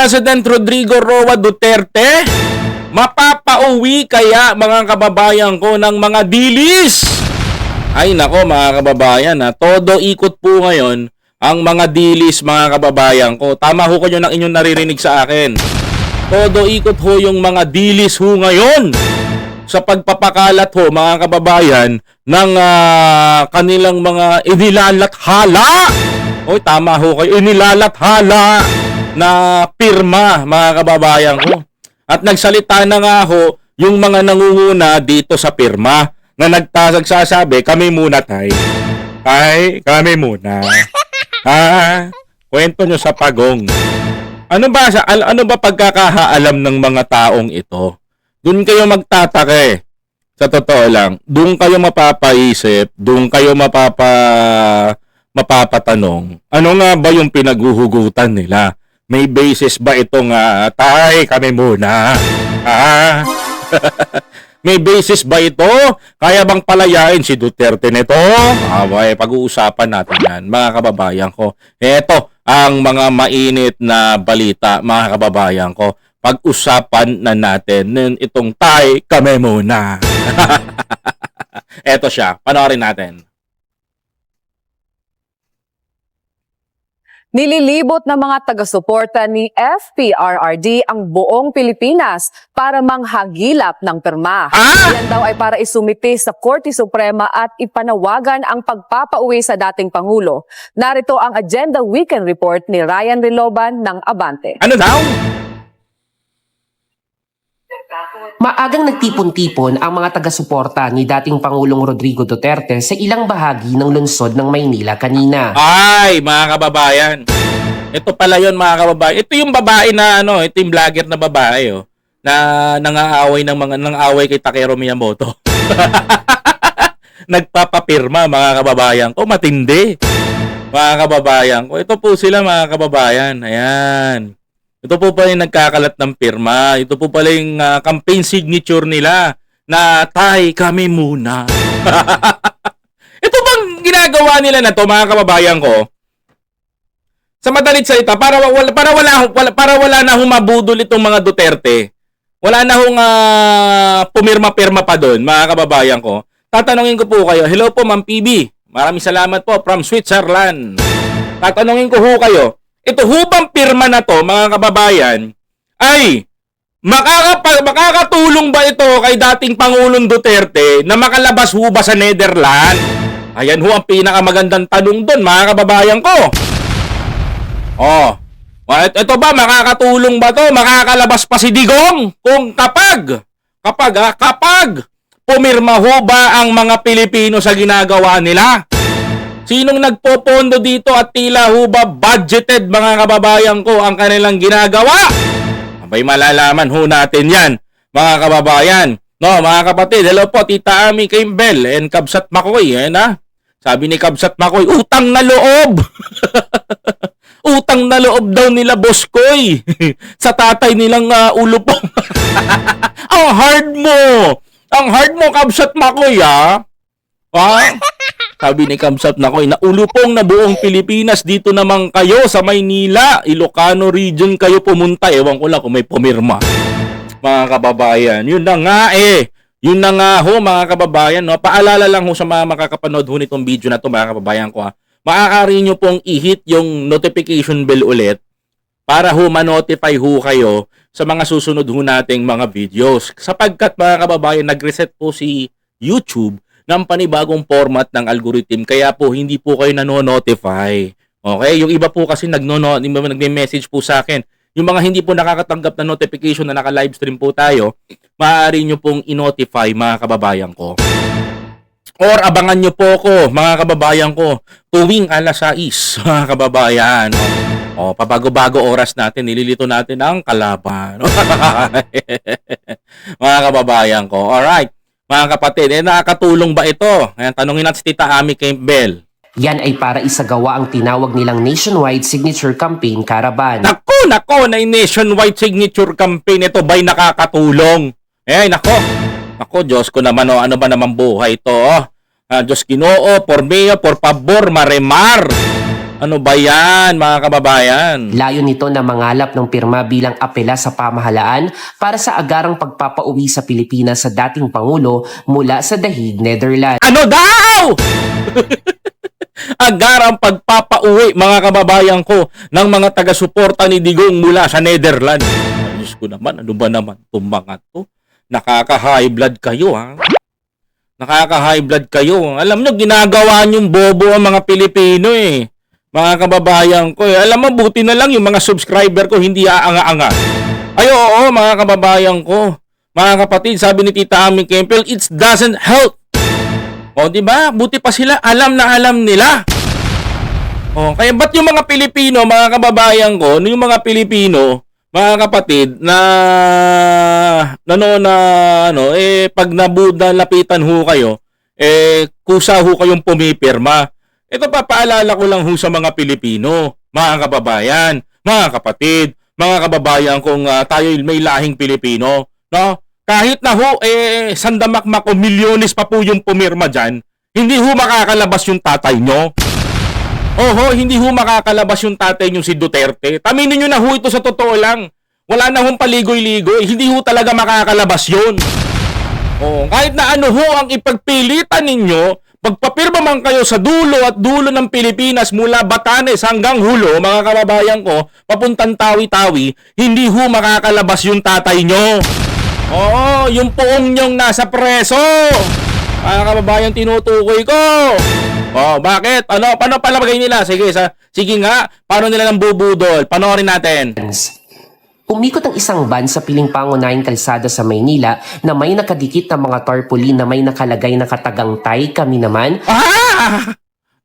President Rodrigo Roa Duterte, mapapauwi kaya mga kababayan ko ng mga dilis? Ay nako mga kababayan, todo ikot po ngayon ang mga dilis mga kababayan ko. Tama ho kayo ng inyong naririnig sa akin. Todo ikot ho yung mga dilis ho ngayon sa pagpapakalat ho mga kababayan ng kanilang mga inilalathala. Oy, tama ho kayo, inilalathala na pirma mga kababayan ko. At nagsalita na nga ho yung mga nangunguna dito sa pirma na nagsasabi, kami muna tay. Ay, kami muna. Kwento nyo sa pagong. Ano ba pagkakaalam ng mga taong ito? Doon kayo magtatake. Sa totoo lang, doon kayo mapapaisip, doon kayo mapapatanong. Ano nga ba yung pinaghuhugutan nila? May basis ba itong tay, kami muna? May basis ba ito? Kaya bang palayain si Duterte nito? Pag-uusapan natin yan, mga kababayan ko. Ito ang mga mainit na balita, mga kababayan ko. Pag-usapan na natin itong tay, kami muna. Ito siya, panoorin natin. Nililibot ng mga taga-suporta ni FPRRD ang buong Pilipinas para manghagilap ng pirma. Yan daw ay para isumiti sa Korte Suprema at ipanawagan ang pagpapauwi sa dating Pangulo. Narito ang Agenda Weekend Report ni Ryan Riloban ng Abante. Ano daw? Maagang nagtipon-tipon ang mga taga-suporta ni dating Pangulong Rodrigo Duterte sa ilang bahagi ng lungsod ng Maynila kanina. Ay, mga kababayan. Ito pala yun, mga kababayan. Ito yung babae na ito yung vlogger na babae na nangaaway kay Takeru Miyamoto. Nagpapapirma, mga kababayan ko, matindi. Mga kababayan ko, ito po sila mga kababayan. Ayan. Ito po pala yung nagkakalat ng pirma. Ito po pala yung campaign signature nila na tay, kami muna. Ito bang ginagawa nila na to mga kababayan ko? Sa madalit salita, para wala na humabudol itong mga Duterte. Wala na hong pumirma-pirma pa doon, mga kababayan ko. Tatanungin ko po kayo, hello po Ma'am PB. Maraming salamat po from Switzerland. Tatanungin ko ho kayo, ito hubang pirma na to, mga kababayan, ay makakatulong ba ito kay dating Pangulong Duterte na makalabas ho ba sa Netherlands? Ayan ho ang pinakamagandang tanong doon, mga kababayan ko. Ito ba, makakatulong ba to? Makakalabas pa si Digong? Kung kapag pumirma ho ba ang mga Pilipino sa ginagawa nila? Sinong nagpopondo dito at tila ho ba budgeted, mga kababayan ko, ang kanilang ginagawa? Abay, malalaman ho natin yan, mga kababayan. No, mga kapatid, hello po, Tita Ami Kimbel and Kabsat Makoy. Sabi ni Kabsat Makoy, utang na loob. Utang na loob daw nila, Boss Koy. Sa tatay nilang ulo po. Ang hard mo, Kabsat Makoy, Sabi ni Kamsat Makoy, naulupong na buong Pilipinas, dito naman kayo sa Maynila, Ilocano region kayo pumunta. Ewan ko lang kung may pumirma. Mga kababayan, yun na nga Yun na nga ho, mga kababayan. No? Paalala lang ho sa mga makakapanood ho nitong video na to, mga kababayan ko. Maaari nyo pong i-hit yung notification bell ulit para ho ma-notify ho kayo sa mga susunod ho nating mga videos. Sapagkat, mga kababayan, nag-reset po si YouTube ng panibagong format ng algorithm, kaya po hindi po kayo nano-notify. Okay? Yung iba po kasi nagme-message po sa akin. Yung mga hindi po nakakatanggap na notification na naka-livestream po tayo, maaari nyo pong i-notify, mga kababayan ko. Or abangan nyo po ko, mga kababayan ko, tuwing alas 6, mga kababayan. Pabago-bago oras natin, nililito natin ang kalaban. Mga kababayan ko. Alright. Mga kapatid, nakakatulong ba ito? Ayan, tanungin natin si Tita Ami Campbell. Yan ay para isagawa ang tinawag nilang Nationwide Signature Campaign Caravan. Nako, na Nationwide Signature Campaign ito ba'y nakakatulong? Nako, Diyos ko naman, ano ba naman buhay ito? Diyos Ginoo, por meo, por favor, maremar. Ano ba yan, mga kababayan? Layo nito na mangalap ng pirma bilang apela sa pamahalaan para sa agarang pagpapauwi sa Pilipinas sa dating Pangulo mula sa dahig Netherlands. Ano daw? Agarang pagpapauwi, mga kababayan ko, ng mga taga-suporta ni Digong mula sa Netherlands. Ayos ko naman, ano ba naman itong mga to? Nakaka-high blood kayo, ha? Nakaka-high blood kayo. Alam nyo, ginagawa nyong bobo ang mga Pilipino, eh. Mga kababayan ko, eh. Alam mo, buti na lang yung mga subscriber ko hindi aanga-anga. Ay, oo, mga kababayan ko. Mga kapatid, sabi ni Tita Ami Kempel, it doesn't help. O, di ba? Buti pa sila, alam na alam nila. O, kaya ba't yung mga Pilipino, mga kababayan ko, yung mga Pilipino, mga kapatid, pag lapitan ho kayo, kusa ho kayong pumipirma. Ito pa, paalala ko lang ho sa mga Pilipino, mga kababayan, mga kapatid, mga kababayan kung tayo may lahing Pilipino, no? Kahit na ho, sandamakmak o milyones pa po yung pumirma dyan, hindi ho makakalabas yung tatay nyo. Oho, hindi ho makakalabas yung tatay nyo si Duterte. Taminin nyo na ho ito sa totoo lang. Wala na hong paligoy-ligoy, hindi ho talaga makakalabas yun. Oh, kahit na ano ho ang ipagpilitan ninyo, pagpapirma man kayo sa dulo at dulo ng Pilipinas mula Batanes hanggang Hulo, mga kababayan ko, papuntang Tawi-Tawi, hindi ho makakalabas yung tatay nyo. Oo, yung poong nyong nasa preso. Mga kababayan, tinutukoy ko. Oh, bakit? Ano, paano palabagay nila? Sige nga, paano nila nang bubudol? Panoorin natin. Umikot ang isang van sa piling pangunahing kalsada sa Maynila na may nakadikit na mga tarpaulin na may nakalagay na katagang Tay Kami Naman. Ah!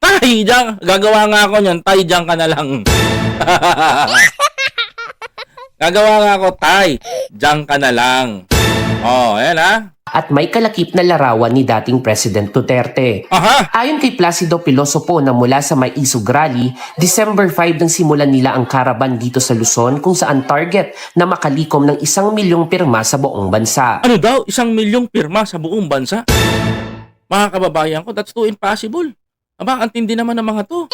Tay, diyan. Gagawa nga ako niyan. Tay, diyan ka na lang. Gagawa nga ako, Tay. Diyan ka na lang. Oh, ayan ha. At may kalakip na larawan ni dating President Duterte. Aha! Ayon kay Placido Pilosopo na mula sa May Isog Rally, December 5 nang simulan nila ang caravan dito sa Luzon kung saan target na makalikom ng 1 milyong pirma sa buong bansa. Ano daw? 1 milyong pirma sa buong bansa? Mga kababayan ko, that's too impossible. Aba, ang tindi naman ng mga to.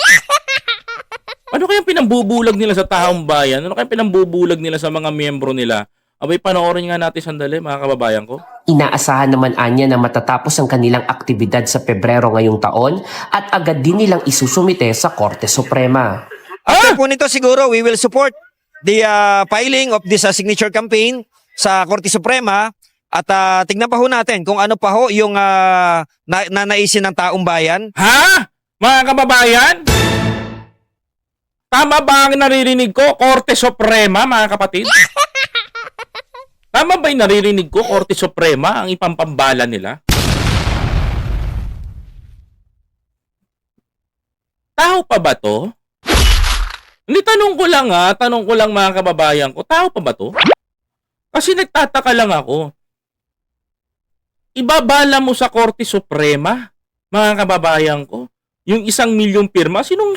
Ano kayang pinambubulag nila sa taong bayan? Ano kayang pinambubulag nila sa mga miyembro nila? Abay, panoorin nga natin sandali, mga kababayan ko. Inaasahan naman anya na matatapos ang kanilang aktibidad sa Pebrero ngayong taon at agad din nilang isusumite sa Korte Suprema. After po nito siguro, we will support the filing of this signature campaign sa Korte Suprema at tignan pa ho natin kung ano pa ho yung nanaisin ng taong bayan. Ha? Mga kababayan? Tama ba ang naririnig ko? Korte Suprema, mga kapatid? Tama ba yung naririnig ko? Korte Suprema ang ipampambala nila? Tao pa ba to? Hindi, tanong ko lang mga kababayan ko, tao pa ba to? Kasi nagtataka lang ako. Ibabala mo sa Korte Suprema, mga kababayan ko, yung 1 milyong pirma, sinong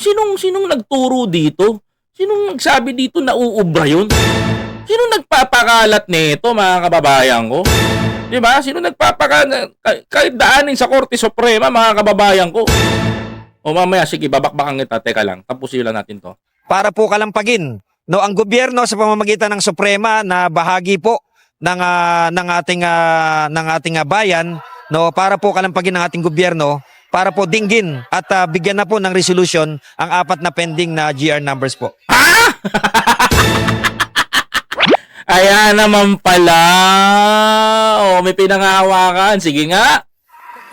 nagturo dito? Sinong nagsabi dito na uubra yun? Sino nagpapakalat nito, mga kababayan ko? Diba? Sino nagpapakalat? Kahit daanin sa Korte Suprema, mga kababayan ko. O mamaya, sige, babakbakan kita. Teka lang, tapusin lang natin to. Para po kalampagin ang gobyerno sa pamamagitan ng Suprema na bahagi po ng ating bayan, para po kalampagin ng ating gobyerno, para po dinggin at bigyan na po ng resolution ang 4 na pending na GR numbers po. Ayan naman pala. O, may pinangahawakan. Sige nga.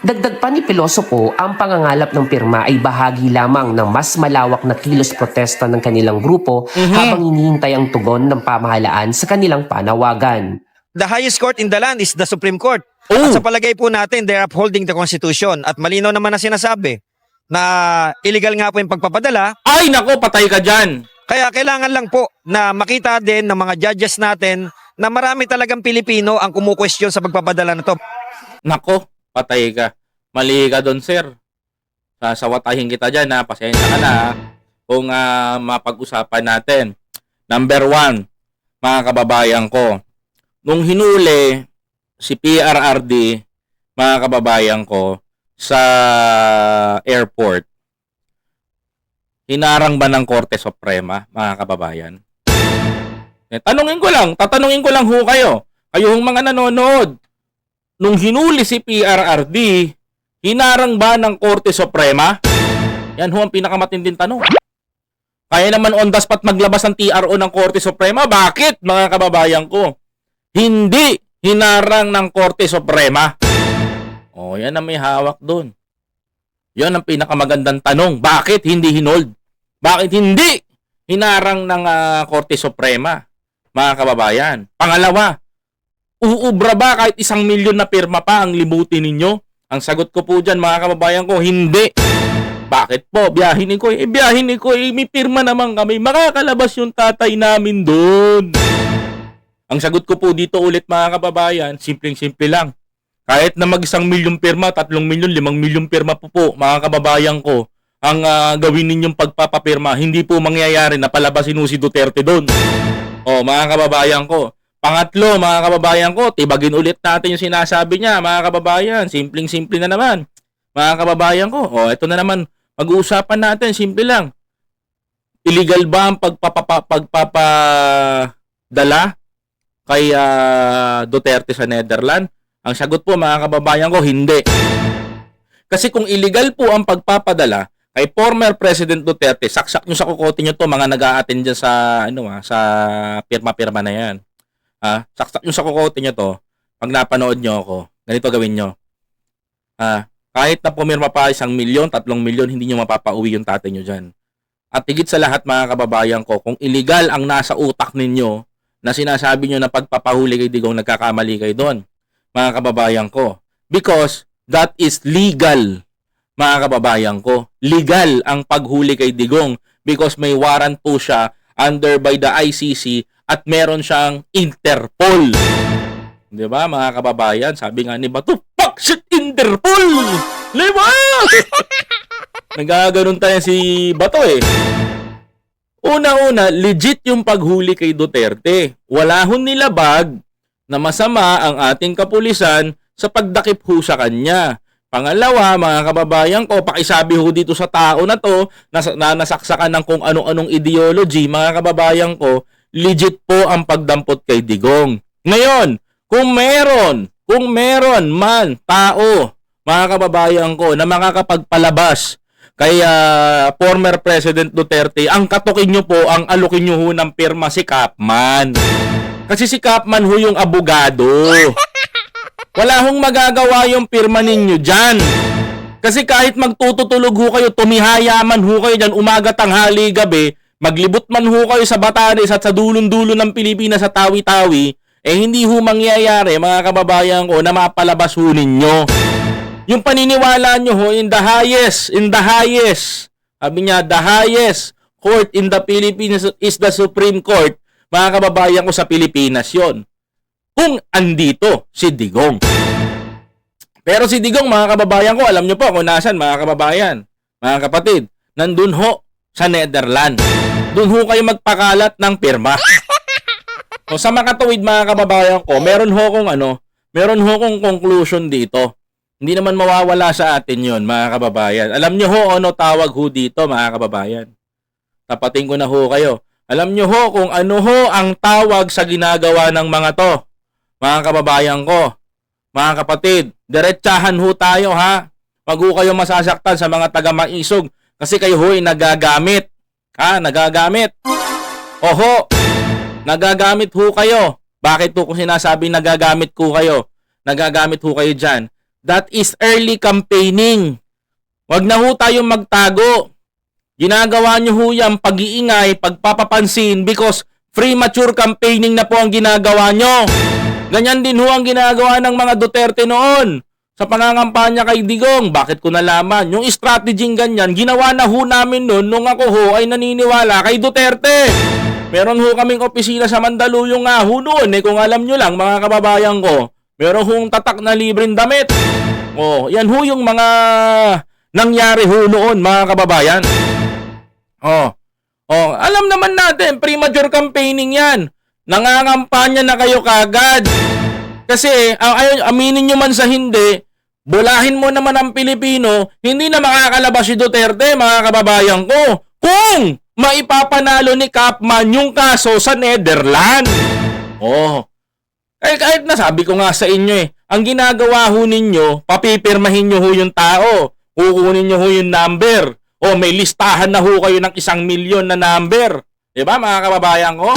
Dagdag pa ni Pilosopo, ang pangangalap ng pirma ay bahagi lamang ng mas malawak na kilos protesta ng kanilang grupo habang hinihintay ang tugon ng pamahalaan sa kanilang panawagan. The highest court in the land is the Supreme Court. Oh. At sa palagay po natin, they're upholding the Constitution. At malinaw naman na sinasabi na illegal nga po yung pagpapadala. Ay, nako, patay ka dyan. Kaya kailangan lang po na makita din ng mga judges natin na marami talagang Pilipino ang kumukwestiyon sa pagpapadala na to. Nako, patay ka. Mali ka doon, sir. Sasawatahin kita dyan, ha. Pasensya ka na, ha. Kung mapag-usapan natin. Number 1, mga kababayan ko. Nung hinuli si PRRD, mga kababayan ko, sa airport, hinarang ba ng Korte Suprema, mga kababayan? Tatanungin ko lang ho kayo. Kayong mga nanonood, nung hinuli si PRRD, hinarang ba ng Korte Suprema? Yan ho ang pinakamatinding tanong. Kaya naman on the spot maglabas ng TRO ng Korte Suprema. Bakit, mga kababayan ko? Hindi hinarang ng Korte Suprema. O, yan ang may hawak doon. Yan ang pinakamagandang tanong. Bakit hindi hinold? Bakit hindi hinarang ng Korte Suprema, mga kababayan? Pangalawa, uubra ba kahit 1 milyon na pirma pa ang libutin ninyo? Ang sagot ko po dyan, mga kababayan ko, hindi. Bakit po? Biyahin ko. May pirma naman kami. Makakalabas yung tatay namin doon. Ang sagot ko po dito ulit, mga kababayan, simpleng-simple lang. Kahit na mag 1 milyong pirma, 3 milyon, 5 milyong pirma po, mga kababayan ko, ang gawin ninyong pagpapapirma, hindi po mangyayari na palabasin si Duterte doon. O, mga kababayan ko. Pangatlo, mga kababayan ko, tibagin ulit natin yung sinasabi niya, mga kababayan. Simpleng-simple na naman. Mga kababayan ko, o, ito na naman, pag-uusapan natin, simple lang. Illegal ba ang pagpapadala kay Duterte sa Netherlands? Ang sagot po, mga kababayan ko, hindi. Kasi kung illegal po ang pagpapadala kay former President Duterte, saksak nyo sa kukote nyo to, mga nag-a-attend dyan sa, sa pirma-pirma na yan. Saksak nyo sa kukote nyo to, pag napanood nyo ako, ganito gawin nyo. Kahit na pumirma pa 1 milyon, 3 milyon, hindi nyo mapapauwi yung tatay nyo dyan. At higit sa lahat, mga kababayan ko, kung illegal ang nasa utak ninyo na sinasabi nyo na pagpapahuli kay Digong, nagkakamali kayo doon, mga kababayan ko. Because that is legal, mga kababayan ko. Legal ang paghuli kay Digong because may warrant po siya under by the ICC at meron siyang Interpol. Di ba, mga kababayan? Sabi nga ni Bato, fuck shit, Interpol! Di ba? Nagaganon tayo si Bato eh. Una-una, legit yung paghuli kay Duterte. Wala hon nilabag na masama ang ating kapulisan sa pagdakip ho sa kanya. Pangalawa, mga kababayan ko, pakisabi ho dito sa tao na to na nasaksakan ng kung anong-anong ideology, mga kababayan ko, legit po ang pagdampot kay Digong. Ngayon, kung meron man tao, mga kababayan ko, na makakapagpalabas kay former President Duterte, ang katukin nyo po, ang alukin nyo ho ng pirma si Kapman. Kasi si Kapman ho yung abogado. Wala hong magagawa yung pirma ninyo dyan. Kasi kahit magtututulog ho kayo, tumihayaman ho kayo dyan, umaga, tanghali, gabi, maglibot man ho kayo sa Batanes at sa dulon-dulo ng Pilipinas sa Tawi-Tawi, hindi ho mangyayari, mga kababayan ko, na mapalabas ho ninyo. Yung paniniwala nyo ho, in the highest, sabi niya, the highest court in the Philippines is the Supreme Court, mga kababayan ko, sa Pilipinas yon. Kung andito si Digong. Pero si Digong, mga kababayan ko, alam nyo po kung nasan, mga kababayan, mga kapatid, nandun ho sa Netherlands. Doon ho kayo magpakalat ng pirma. O sa makatuwid, mga kababayan ko, meron ho kong conclusion dito. Hindi naman mawawala sa atin yon, mga kababayan. Alam nyo ho ano tawag ho dito, mga kababayan. Tapatin ko na ho kayo. Alam nyo ho kung ano ho ang tawag sa ginagawa ng mga to, mga kababayan ko. Mga kapatid, diretsahan ho tayo ha. Wag ho kayo masasaktan sa mga taga-Maisog kasi kayo ho ay nagagamit. Nagagamit. Oho, nagagamit ho kayo. Bakit po kung sinasabi nagagamit ko kayo? Nagagamit ho kayo dyan. That is early campaigning. Wag na ho tayong magtago. Ginagawa nyo ho yan, pag-iingay, pagpapapansin because premature campaigning na po ang ginagawa nyo. Ganyan din ho ang ginagawa ng mga Duterte noon sa pangangampanya kay Digong. Bakit ko nalaman? Yung strategy ganyan, ginawa na ho namin noon nung ako ho ay naniniwala kay Duterte. Meron ho kaming opisina sa Mandaluyong nga ho noon. Kung alam nyo lang, mga kababayan ko, meron hong tatak na libreng damit. Yan ho yung mga nangyari ho noon, mga kababayan. Alam naman natin, premature campaigning yan. Nangangampanya na kayo kagad. Kasi, aminin nyo man sa hindi, bulahin mo naman ang Pilipino, hindi na makakalabas si Duterte, mga kababayan ko. kung maipapanalo ni Kapman yung kaso sa Netherlands. Oh. Kahit nasabi ko nga sa inyo ang ginagawa ho ninyo, papipirmahin nyo ho yung tao, kukunin nyo ho yung number, o may listahan na ho kayo ng 1 milyon na number. Diba mga kababayan ko?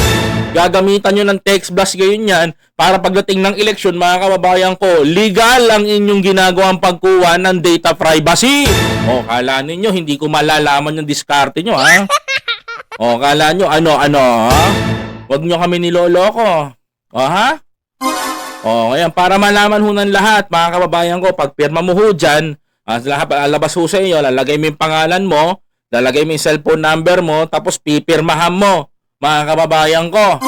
Gagamitan nyo ng text blast gayon yan para pagdating ng eleksyon, mga kababayan ko, legal ang inyong ginagawang pagkuha ng data privacy. O, kala ninyo, hindi ko malalaman yung diskarte nyo, ha? O, kala nyo, ano, ha? Huwag nyo kami niloloko. O, ha? O, ngayon, para malaman ho ng lahat, mga kababayan ko, pag pirma mo ho dyan, labas ho sa inyo, lalagay mo yung pangalan mo, lalagay mo yung cellphone number mo, tapos pipirmahan mo, mga kababayan ko.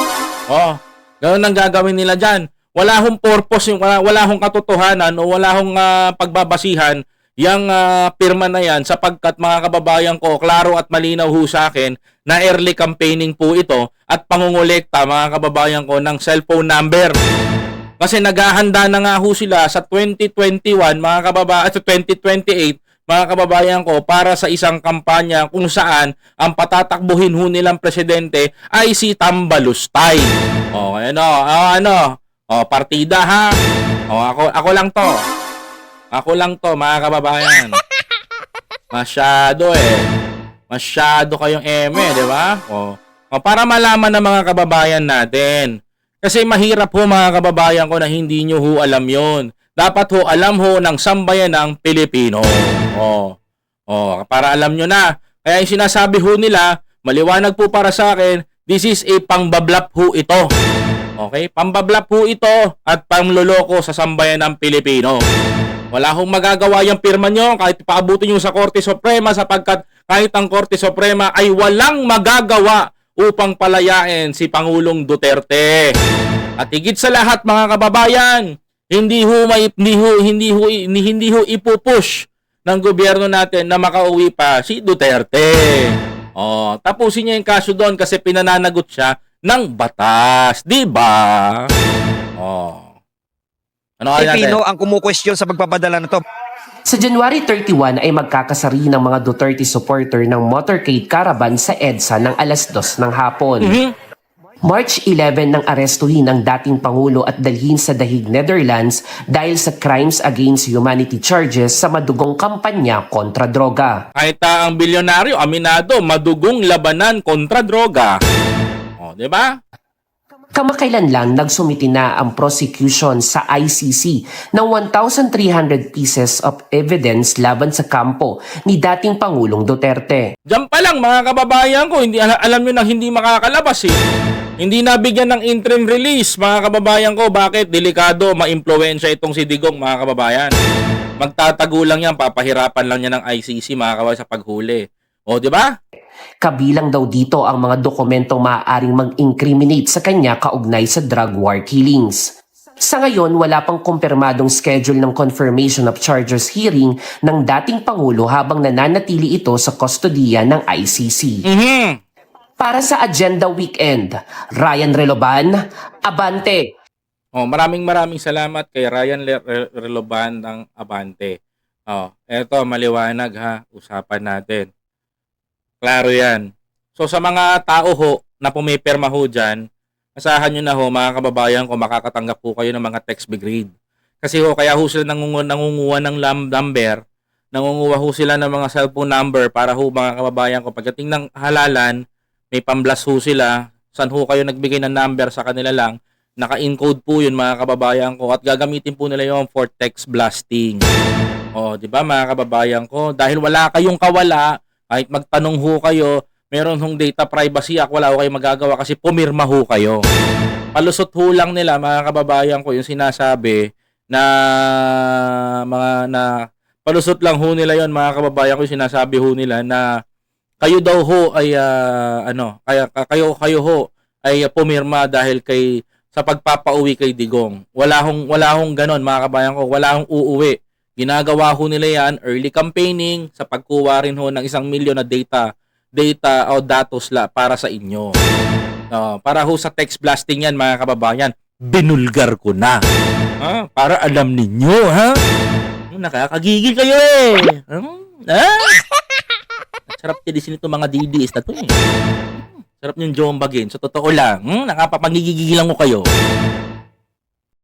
O, ganoon ang gagawin nila dyan. Wala hong purpose, wala hong katotohanan, o wala hong pagbabasihan, yung pirma na yan, sapagkat mga kababayan ko, klaro at malinaw ho sa akin, na early campaigning po ito, at pangungulekta, mga kababayan ko, ng cellphone number. Kasi naghahanda na nga ho sila sa 2021, mga kababayan, sa 2028, mga kababayan ko, para sa isang kampanya kung saan ang patatakbuhin ho nilang presidente ay si Tambalustay. O, partida ha. O, ako lang to. Ako lang to, mga kababayan. Masyado kayong di ba? O, para malaman ng mga kababayan natin. Kasi mahirap ho mga kababayan ko na hindi nyo ho alam yon. Dapat ho alam ho ng sambayan ng Pilipino. Para alam nyo na. Kaya yung sinasabi ho nila, maliwanag po para sa akin, this is a pangbablap ho ito. Okay? Pambablap ho ito at pangloloko sa sambayan ng Pilipino. Wala hong magagawa yung pirma nyo kahit paabutin nyo sa Korte Suprema sapagkat kahit ang Korte Suprema ay walang magagawa upang palayain si Pangulong Duterte. At higit sa lahat mga kababayan, hindi ho ipupush ng gobyerno natin na makauwi pa si Duterte. Tapusin niya yung kaso doon kasi pinananagot siya ng batas, di ba? Ano kaya natin? Pilipino ang kumukwestiyon sa pagpapadala na to. Sa January 31 ay magkakasari ng mga Duterte supporter ng motorcade caravan sa EDSA ng alas 2 ng hapon. March 11 nang arestuhin ang dating Pangulo at dalhin sa dahig Netherlands dahil sa crimes against humanity charges sa madugong kampanya kontra droga. Kahit ang bilyonaryo, aminado, madugong labanan kontra droga. Di ba? Kamakailan lang nagsumiti na ang prosecution sa ICC ng 1,300 pieces of evidence laban sa kampo ni dating Pangulong Duterte. Diyan pa lang mga kababayan ko, hindi alam nyo na hindi makakalabas Hindi nabigyan ng interim release mga kababayan ko. Bakit? Delikado, maimpluwensya itong si Digong mga kababayan. Magtatago lang yan, papahirapan lang niya ng ICC mga kababayan sa paghuli. Di ba? Kabilang daw dito ang mga dokumentong maaaring mag-incriminate sa kanya kaugnay sa drug war killings. Sa ngayon, wala pang kumpirmadong schedule ng confirmation of charges hearing ng dating Pangulo habang nananatili ito sa kustodiya ng ICC. Para sa Agenda Weekend, Ryan Reloban, Abante! Maraming salamat kay Ryan Reloban ng Abante. Eto, maliwanag ha, usapan natin. Klaro yan. So sa mga tao ho na pumipirma ho dyan, asahan nyo na ho mga kababayan ko, makakatanggap po kayo ng mga text brigade. Kasi ho, kaya ho sila nangunguha ng number, nangunguha ho sila ng mga cellphone number para ho mga kababayan ko, pagdating ng halalan, may pamblas ho sila, saan ho kayo nagbigay ng number sa kanila lang, naka-encode po yun mga kababayan ko at gagamitin po nila yung for text blasting. Di ba mga kababayan ko, dahil wala kayong kawala, kahit magtanong ho kayo, meron hong data privacy act, wala ho kayo magagawa kasi pumirma ho kayo. Palusot ho lang nila mga kababayan ko yung sinasabi palusot lang ho nila yon mga kababayan ko yung sinasabi ho nila na kayo daw ho ay kayo ho ay pumirma dahil sa pagpapauwi kay Digong. Wala hong ganon mga kababayan ko, wala hong uuwi. Ginagawa ho nila yan, early campaigning, sa pagkuha rin ho ng 1 milyon na data o datos para sa inyo. Para ho sa text blasting yan mga kababayan, binulgar ko na. Para alam ninyo, ha? Nakakagigil kayo . At sarap tilisin ito mga DDS na to eh. Sarap yung jombagin. So, totoo lang. Nakapapangigigilan ko kayo.